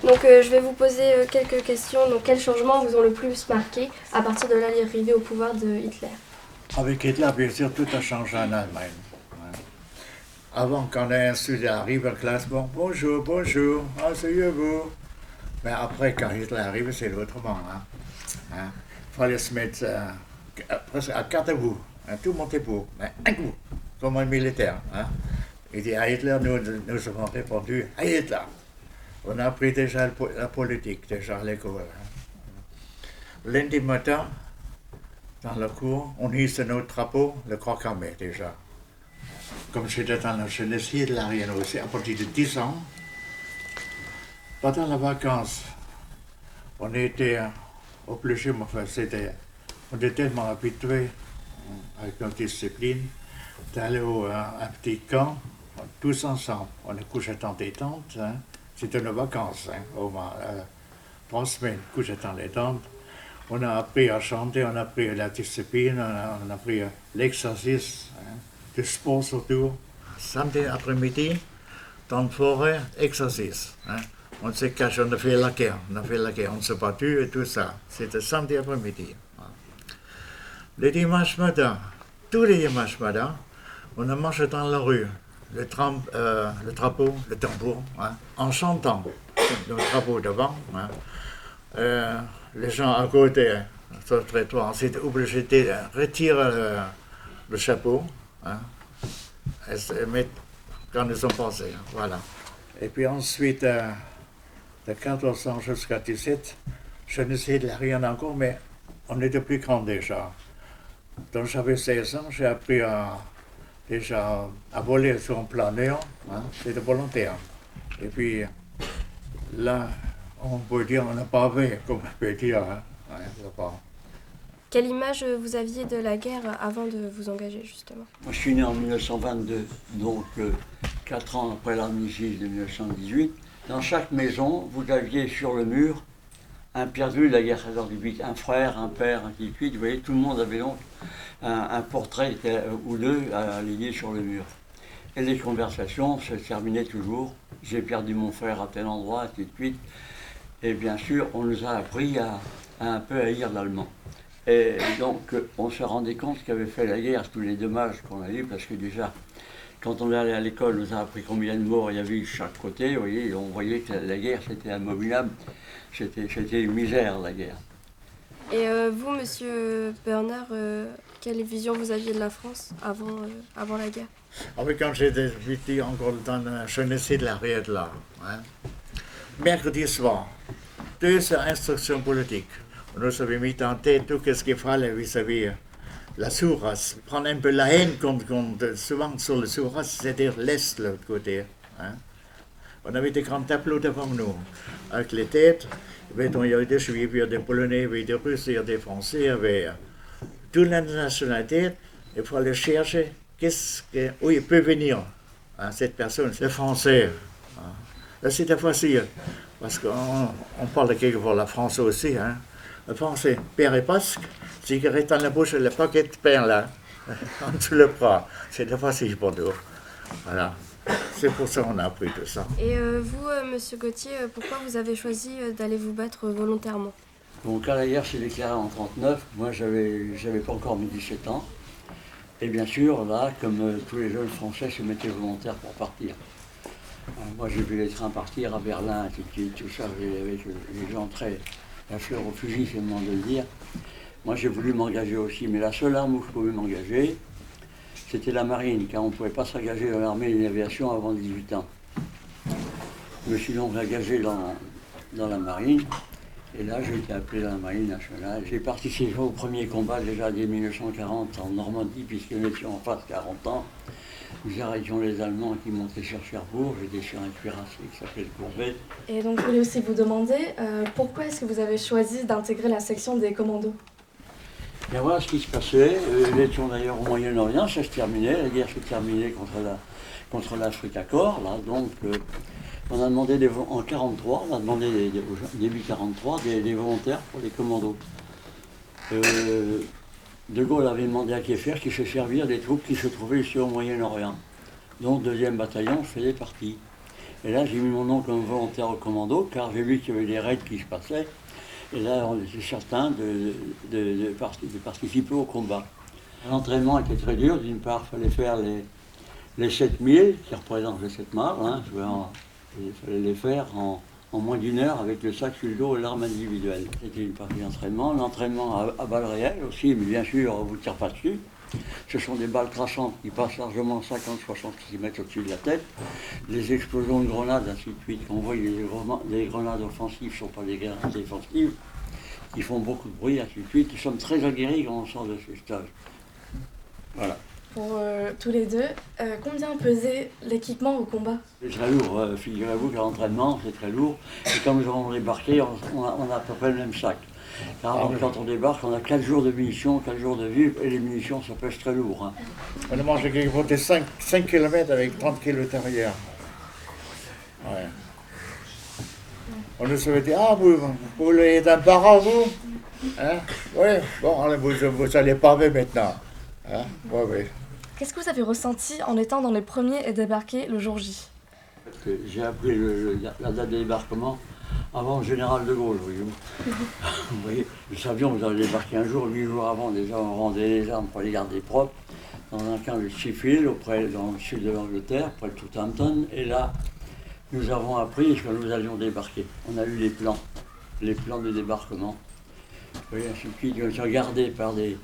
Donc je vais vous poser quelques questions. Donc quels changements vous ont le plus marqué à partir de l'arrivée au pouvoir de Hitler? Avec Hitler, bien sûr, tout a changé en Allemagne. Avant, quand un student arrive à la classe, bon, bonjour, bonjour, asseyez-vous. Mais après, quand Hitler arrive, c'est autrement. Il fallait se mettre presque à quatre debout, tout le monde debout, mais un coup, comme un militaire. Il dit à Hitler, nous avons répondu à Hitler. On a appris déjà la politique, déjà à l'école. Lundi matin, dans la cour, on hisse notre drapeau, le croix armé déjà. Comme j'étais dans la jeunesse hitlérienne aussi, à partir de 10 ans, pendant les vacances, on était obligés, on était tellement habitués avec notre discipline d'aller à un petit camp, tous ensemble. On est couchés dans des tentes, c'était nos vacances, au moins 3 semaines, couchés dans les tentes. On a appris à chanter, on a appris la discipline, on a appris l'exercice, le sport surtout. Samedi après-midi, dans la forêt, exercice. On s'est caché, on a fait la guerre, on s'est battu et tout ça. C'était samedi après-midi. Le dimanche matin, tous les dimanches matin, on a marché dans la rue, le drapeau, le tambour, en chantant. Le drapeau devant. Les gens à côté, sur le trottoir, c'était obligé de retirer le chapeau, et se mettre quand ils sont passés. Voilà. Et puis ensuite, de 14 ans jusqu'à 17, je ne sais rien encore, mais on était plus grands déjà. Donc j'avais 16 ans, j'ai appris déjà à voler sur un planeur, c'était volontaire. Et puis là, on peut dire on n'a pas vu, comme on peut dire. Quelle image vous aviez de la guerre avant de vous engager, justement? Moi, je suis né en 1922, donc 4 ans après l'armistice de 1918. Dans chaque maison, vous aviez sur le mur un perdu de la guerre 14-18, un frère, un père, ainsi de suite. Vous voyez, tout le monde avait donc un portrait ou deux à lier sur le mur. Et les conversations se terminaient toujours. J'ai perdu mon frère à tel endroit, ainsi de suite. Et bien sûr, on nous a appris à un peu haïr l'allemand. Et donc, on se rendait compte qu'avait fait la guerre, tous les dommages qu'on a eu, parce que déjà, quand on est allé à l'école, on nous a appris combien de morts il y avait eu de chaque côté. Vous voyez, on voyait que la guerre, c'était abominable. C'était une misère, la guerre. Et vous, monsieur Bernard, quelle vision vous aviez de la France avant la guerre? Quand j'étais petit, encore dans la jeunesse de la Riette là, mercredi soir, 2 instructions politiques. On nous avait mis en tête tout ce qu'il fallait vis-à-vis la sous-race. Prendre un peu la haine souvent sur la sous-race, c'est-à-dire l'Est, de l'autre côté. On avait des grands tableaux devant nous, avec les têtes. Il y avait des Juifs, il y avait des Polonais, il y avait des Russes, il y avait des Français, il y avait toute la nationalité. Il fallait chercher où il peut venir, cette personne, c'est français. Là, c'était facile, parce qu'on parle quelquefois la France aussi. Le français, père et basque, cigarette dans la bouche et le paquet de pain là, en dessous le bras. C'était facile pour nous. Voilà. C'est pour ça qu'on a appris tout ça. Et vous, monsieur Gauthier, pourquoi vous avez choisi d'aller vous battre volontairement? Donc, quand la guerre s'est déclarée en 1939, moi, j'avais pas encore mes 17 ans. Et bien sûr, là, comme tous les jeunes Français se mettaient volontaires pour partir. Moi, j'ai vu les trains partir à Berlin, tout ça, avec les gens très... la fleur au fusil, c'est le moment de le dire. Moi, j'ai voulu m'engager aussi, mais la seule arme où je pouvais m'engager, c'était la marine, car on ne pouvait pas s'engager dans l'armée et l'aviation avant 18 ans. Je me suis donc engagé dans la marine, et là, j'ai été appelé dans la marine nationale. J'ai participé au premier combat déjà dès 1940 en Normandie, puisque nous étions en face 40 ans. Nous arrêtions les Allemands qui montaient sur Cherbourg, j'étais sur un cuirassé qui s'appelait Courbet. Et donc je voulais aussi vous demander, pourquoi est-ce que vous avez choisi d'intégrer la section des commandos? Bien voilà ce qui se passait, nous étions d'ailleurs au Moyen-Orient, ça se terminait, la guerre se terminait contre l'Afrique Accord, là, donc on a demandé en 1943, on a demandé début 1943 des volontaires pour les commandos. De Gaulle avait demandé à Kieffer qu'il se servir des troupes qui se trouvaient ici au Moyen-Orient. Donc, 2e bataillon faisait partie. Et là, j'ai mis mon nom comme volontaire au commando, car j'ai vu qu'il y avait des raids qui se passaient. Et là, on était certain de participer au combat. L'entraînement était très dur. D'une part, il fallait faire les 7000, qui représentent les 7 miles. Hein, il fallait les faire en moins d'1 heure avec le sac sur le dos et l'arme individuelle. C'était une partie d'entraînement. L'entraînement à balles réelles aussi, mais bien sûr, on ne vous tire pas dessus. Ce sont des balles traçantes qui passent largement 50-60 cm au-dessus de la tête. Des explosions de grenades, ainsi de suite. On voit des grenades offensives ne sont pas des grenades défensives, qui font beaucoup de bruit, ainsi de suite. Nous sommes très aguerris quand on sort de ces stages. Voilà. Pour tous les deux, combien pesait l'équipement au combat? C'est très lourd, figurez-vous qu'à l'entraînement, c'est très lourd. Et quand nous avons débarqué, on a à peu près le même sac. Car quand on débarque, on a 4 jours de munitions, 4 jours de vue, et les munitions, ça pèse très lourd. Hein. On a mangé quelquefois 5 km avec 30 kg d'intérieur. Ouais. On nous avait dit, ah, vous voulez être un parent, vous? Hein? Oui, bon, allez, vous allez paver maintenant. Hein? Ouais, oui. Qu'est-ce que vous avez ressenti en étant dans les premiers et débarqués le jour J? J'ai appris la date de débarquement avant le général de Gaulle, voyez-vous. Vous voyez, nous savions que vous allez débarquer un jour, 8 jours avant, déjà on rendait les armes pour les garder propres, dans un camp de Sheffield, dans le sud de l'Angleterre, près de Southampton, et là, nous avons appris que nous allions débarquer. On a eu les plans de débarquement. Vous voyez, ainsi de suite, ils ont gardés par des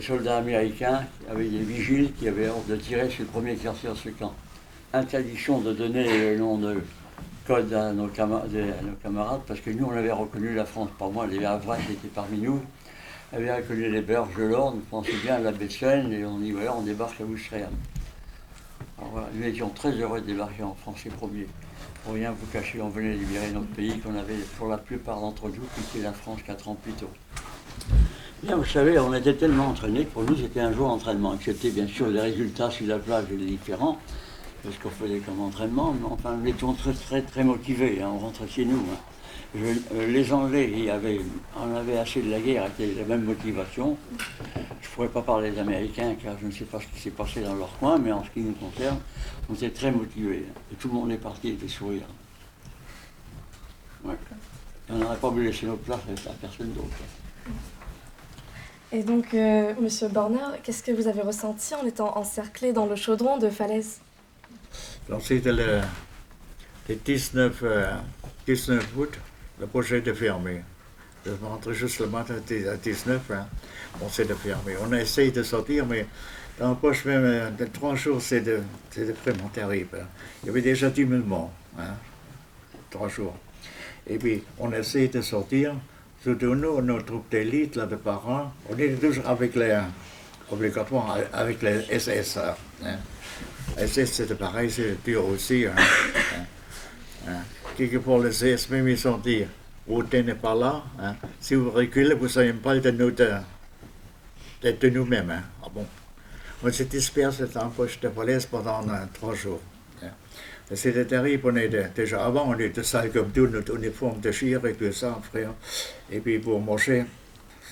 soldats américains avec des vigiles qui avaient ordre de tirer sur le premier qui sortait de ce camp. Interdiction de donner le nom de code à nos camarades, parce que nous, on avait reconnu la France. Pas moi, les Havrais qui étaient parmi nous, avaient reconnu les berges de l'Orne, on pensait bien à la baie de Seine, et on dit, voilà, on débarque à Ouistreham. Alors voilà, nous étions très heureux de débarquer en France les premiers. Pour rien vous cacher, on venait libérer notre pays, qu'on avait, pour la plupart d'entre nous, quitté la France 4 ans plus tôt. Bien, vous savez, on était tellement entraînés, pour nous c'était un jour d'entraînement, excepté bien sûr les résultats sur la plage et les différents, parce qu'on faisait comme entraînement, mais enfin nous étions très motivés, hein, on rentrait chez nous. Hein. Les Anglais, on avait assez de la guerre avec la même motivation. Je ne pourrais pas parler des Américains car je ne sais pas ce qui s'est passé dans leur coin, mais en ce qui nous concerne, on était très motivés. Et tout le monde est parti avec des sourires. Ouais. On n'aurait pas voulu laisser notre place à personne d'autre. Et donc, Monsieur Borner, qu'est-ce que vous avez ressenti en étant encerclé dans le chaudron de falaise? Donc c'était le 19 août, le projet était fermé. Je rentrais juste le matin à 19, hein. On s'est fermé. On a essayé de sortir, mais dans le poche même de 3 jours, c'était vraiment terrible. Hein. Il y avait déjà 10 000 morts, hein, 3 jours. Et puis, on a essayé de sortir. Surtout nous, nos troupes d'élite, là, de parents, on était toujours obligatoirement avec les SS. Hein. SS, c'était pareil, c'est dur aussi. Hein. Hein. Quelquefois, les SS, même ils ont dit, vous tenez pas là, hein. Si vous reculez, vous n'avez pas de nous-mêmes. Hein. Ah bon. On s'est dispersé dans la poche de falaise pendant 3 jours. Hein. C'était terrible, on était, déjà avant, on était sale comme tout, notre uniforme de chire et tout ça, frère. Et puis pour manger,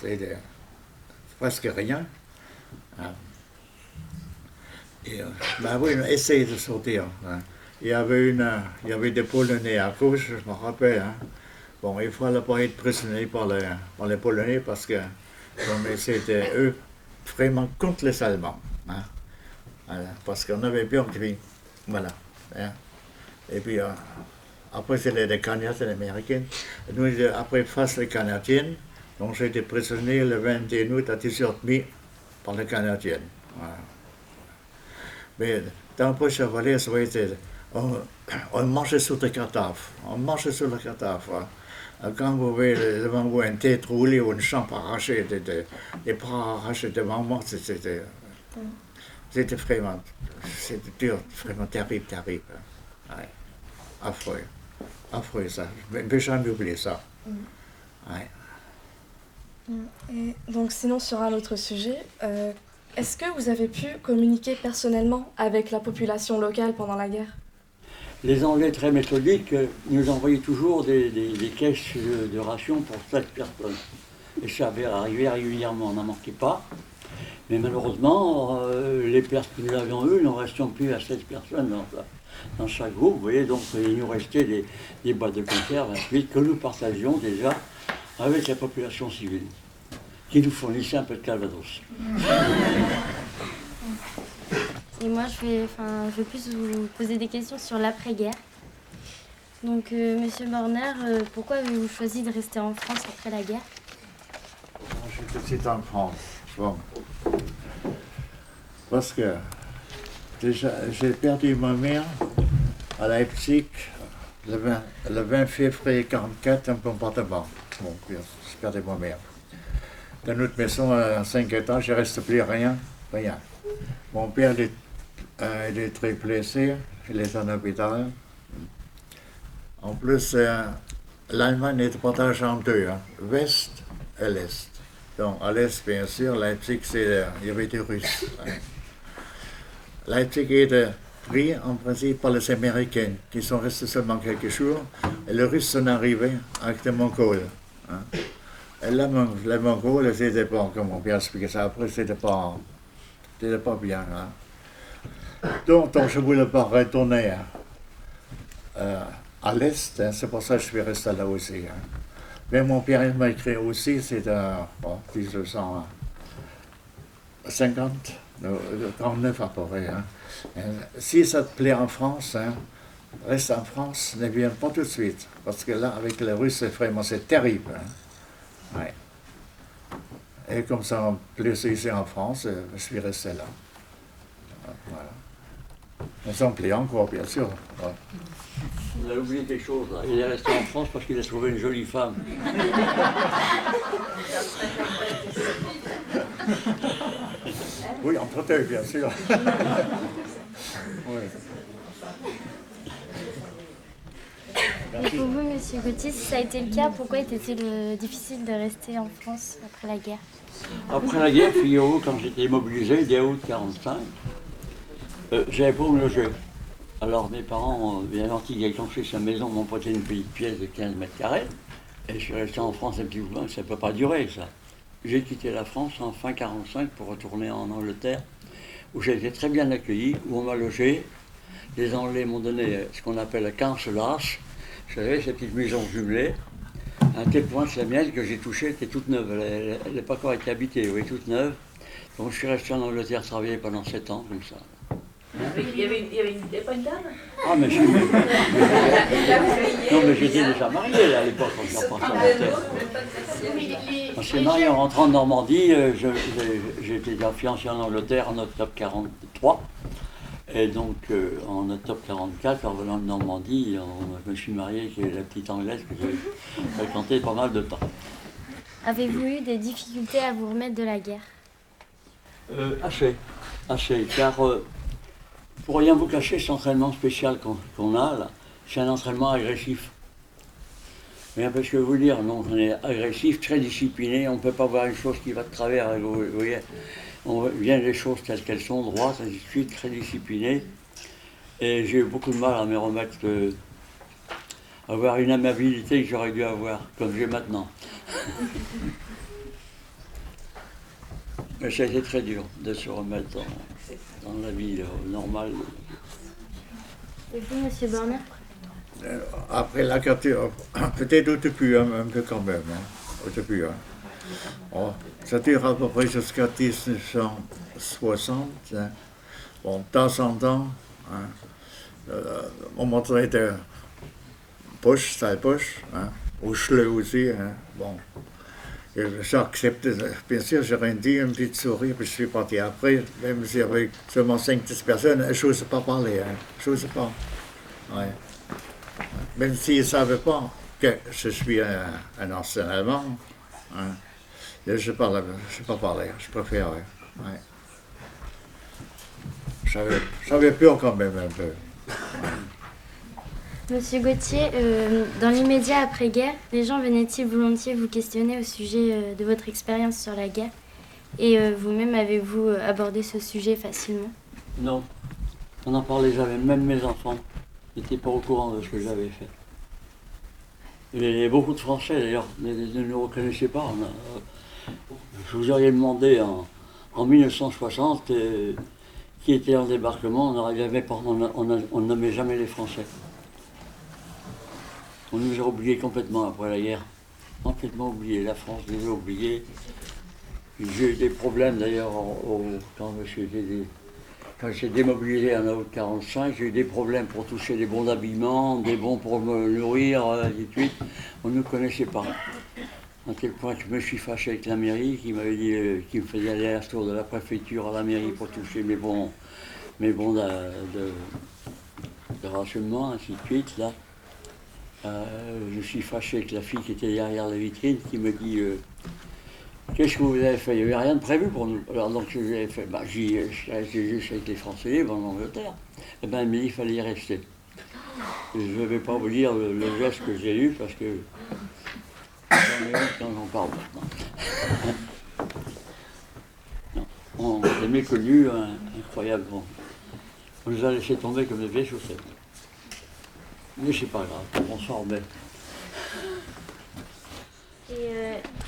c'était presque rien. Hein. Et, ben oui, on a essayé de sortir. Hein. Il y avait des Polonais à gauche, je me rappelle. Hein. Bon, il ne fallait pas être prisonnier par les Polonais parce que c'était eux vraiment contre les Allemands. Hein. Voilà, parce qu'on avait peur de voilà. Hein. Et puis après c'était les Canadiens américains. Nous après face les Canadiens, donc j'ai été prisonnier le 21 août à 10h30 par les Canadiens. Voilà. Mais dans le poche à Valais, on marchait sur le cataf. On marchait sur le cataf. Hein. Quand vous voyez devant vous une tête roulée ou une jambe arrachée, des bras arrachés devant moi, c'était vraiment, c'était dur, vraiment terrible. Ouais. Affreux ça. Je ne vais jamais oublier ça. Ouais. Et donc sinon sur un autre sujet, est-ce que vous avez pu communiquer personnellement avec la population locale pendant la guerre? Les Anglais très méthodiques nous envoyaient toujours des caisses de rations pour 7 personnes. Et ça avait arrivé régulièrement, on n'en manquait pas. Mais malheureusement, les pertes que nous avions eues, nous ne restions plus à 16 personnes dans chaque groupe. Vous voyez, donc il nous restait des boîtes de conserve, ensuite, que nous partagions déjà avec la population civile, qui nous fournissait un peu de calvados. Et moi, je vais plus vous poser des questions sur l'après-guerre. Donc, Monsieur Borner, pourquoi avez-vous choisi de rester en France après la guerre? Je suis petit en France. Bon. Parce que déjà, j'ai perdu ma mère à Leipzig le 20 février 1944, un bombardement. Bon, j'ai perdu ma mère. Dans notre maison à 5 étages, il ne reste plus rien. Mon père il est très blessé, il est en hôpital. En plus, l'Allemagne est partagée en deux, hein, l'Ouest et l'Est. Donc, à l'Est, bien sûr, Leipzig, il y avait des Russes. Hein. Leipzig est pris en principe par les Américains, qui sont restés seulement quelques jours, et les Russes sont arrivés avec les Mongols. Hein. Et les Mongols, c'était pas, comme on peut expliquer ça après, c'était pas bien. Hein. Donc, je ne voulais pas retourner à l'Est, hein, c'est pour ça que je suis resté là aussi. Hein. Mais mon père m'a écrit aussi, c'est en 1950, 39 à peu près. Hein. Si ça te plaît en France, hein, reste en France, ne viens pas tout de suite. Parce que là, avec les Russes, c'est terrible. Hein. Ouais. Et comme ça, en plus ici en France, je suis resté là. Voilà. Mais ça me plaît encore, bien sûr. Ouais. Vous avez oublié quelque chose, là. Il est resté en France parce qu'il a trouvé une jolie femme. Oui, entre deux, bien sûr. Oui. Et pour vous, Monsieur Gauthier, si ça a été le cas, pourquoi était-il difficile de rester en France après la guerre? Après la guerre, figurez-vous, quand j'étais mobilisé, dès août 1945, j'avais pas où me loger. Alors mes parents, bien gentil, ils ont construit sa maison, m'ont prêté une petite pièce de 15 mètres carrés. Et je suis resté en France un petit moment, ça ne peut pas durer ça. J'ai quitté la France en fin 1945 pour retourner en Angleterre, où j'ai été très bien accueilli, où on m'a logé. Les Anglais m'ont donné ce qu'on appelle la cancelage. Vous savez, cette petite maison jumelée. À tel point que la mienne que j'ai touchée était toute neuve. Elle n'a pas encore été habitée, oui, toute neuve. Donc je suis resté en Angleterre travailler pendant 7 ans, comme ça. Il y avait pas une dame? Ah, mais non, mais j'étais déjà marié là, à l'époque quand je suis reparti en Angleterre. On s'est marié en rentrant de Normandie. J'ai été fiancé en Angleterre en octobre 1943. Et donc en octobre 1944, en revenant de Normandie, je me suis marié avec la petite Anglaise que j'ai fréquentée pas mal de temps. Avez-vous eu des difficultés à vous remettre de la guerre? Assez, car pour rien vous cacher, cet entraînement spécial qu'on a là, c'est un entraînement agressif. Mais parce que vous dire, donc on est agressif, très discipliné, on ne peut pas voir une chose qui va de travers, vous voyez, on vient les choses telles qu'elles sont, droites, ainsi de suite, très discipliné. Et j'ai eu beaucoup de mal à me remettre, avoir une amabilité que j'aurais dû avoir, comme j'ai maintenant. Mais ça a été très dur de se remettre dans la vie normale. Et vous, Monsieur Borner? Après la capture, peut-être au début, un peu quand même, hein, au début. Hein. Oh, ça dure à peu près jusqu'à 1960. Hein. Bon, de temps en temps, hein, on montrait de poche, sale poche, hein, au chleu aussi. Hein, bon. J'ai accepté, bien sûr, j'ai rien dit, une petite souris, puis je suis parti après, même si avec seulement 5-10 personnes, je n'osais pas parler, hein, je n'osais pas. Ouais. Même s'ils ne savaient pas que je suis un ancien Allemand, hein, je ne pas parler, je préférais. Ouais. J'avais peur quand même un peu. Monsieur Gauthier, dans l'immédiat après-guerre, les gens venaient-ils volontiers vous questionner au sujet de votre expérience sur la guerre? Et vous-même, avez-vous abordé ce sujet facilement? Non, on n'en parlait jamais, même mes enfants n'étaient pas au courant de ce que j'avais fait. Et beaucoup de Français d'ailleurs ne nous reconnaissaient pas. Je vous aurais demandé en 1960 qui était en débarquement, on nommait jamais les Français. On nous a oubliés complètement après la guerre. Complètement oubliés. La France les a oubliés. J'ai eu des problèmes d'ailleurs quand j'ai démobilisé en août 1945, j'ai eu des problèmes pour toucher des bons d'habillement, des bons pour me nourrir, ainsi de suite. On ne nous connaissait pas. À tel point que je me suis fâché avec la mairie qui m'avait dit qu'il me faisait aller à la tour de la préfecture à la mairie pour toucher mes bons de rationnement, ainsi de suite. Là. Je suis fâché avec la fille qui était derrière la vitrine qui me dit qu'est-ce que vous avez fait? Il n'y avait rien de prévu pour nous. Alors donc j'ai fait, j'ai juste avec les Français libres en Angleterre. Et bien elle m'a dit qu'il fallait y rester. Et je ne vais pas vous dire le geste que j'ai eu parce que j'en ai honte quand j'en parle maintenant. Non. On est méconnus, incroyablement. On nous a laissé tomber comme des vieilles chaussettes. Mais c'est pas grave, on s'en remet. Et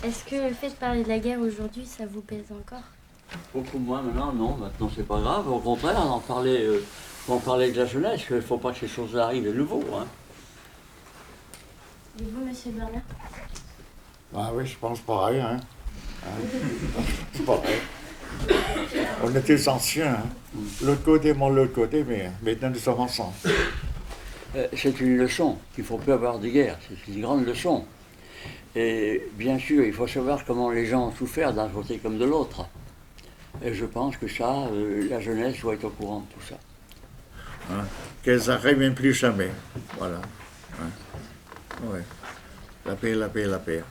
est-ce que le fait de parler de la guerre aujourd'hui, ça vous pèse encore? Beaucoup moins maintenant, non, maintenant c'est pas grave. Au contraire, on en parlait de la jeunesse, il ne faut pas que ces choses arrivent de nouveau. Hein. Et vous, monsieur Bernard? Ah oui, je pense pareil. Hein. C'est pareil. On est tous anciens. Hein. L'autre côté, l'autre côté, mais maintenant nous sommes ensemble. C'est une leçon qu'il ne faut plus avoir de guerre, c'est une grande leçon. Et bien sûr, il faut savoir comment les gens ont souffert d'un côté comme de l'autre. Et je pense que ça, la jeunesse doit être au courant de tout ça. Hein? Qu'elles n'arrivent même plus jamais. Voilà. Hein? Ouais. La paix, la paix, la paix.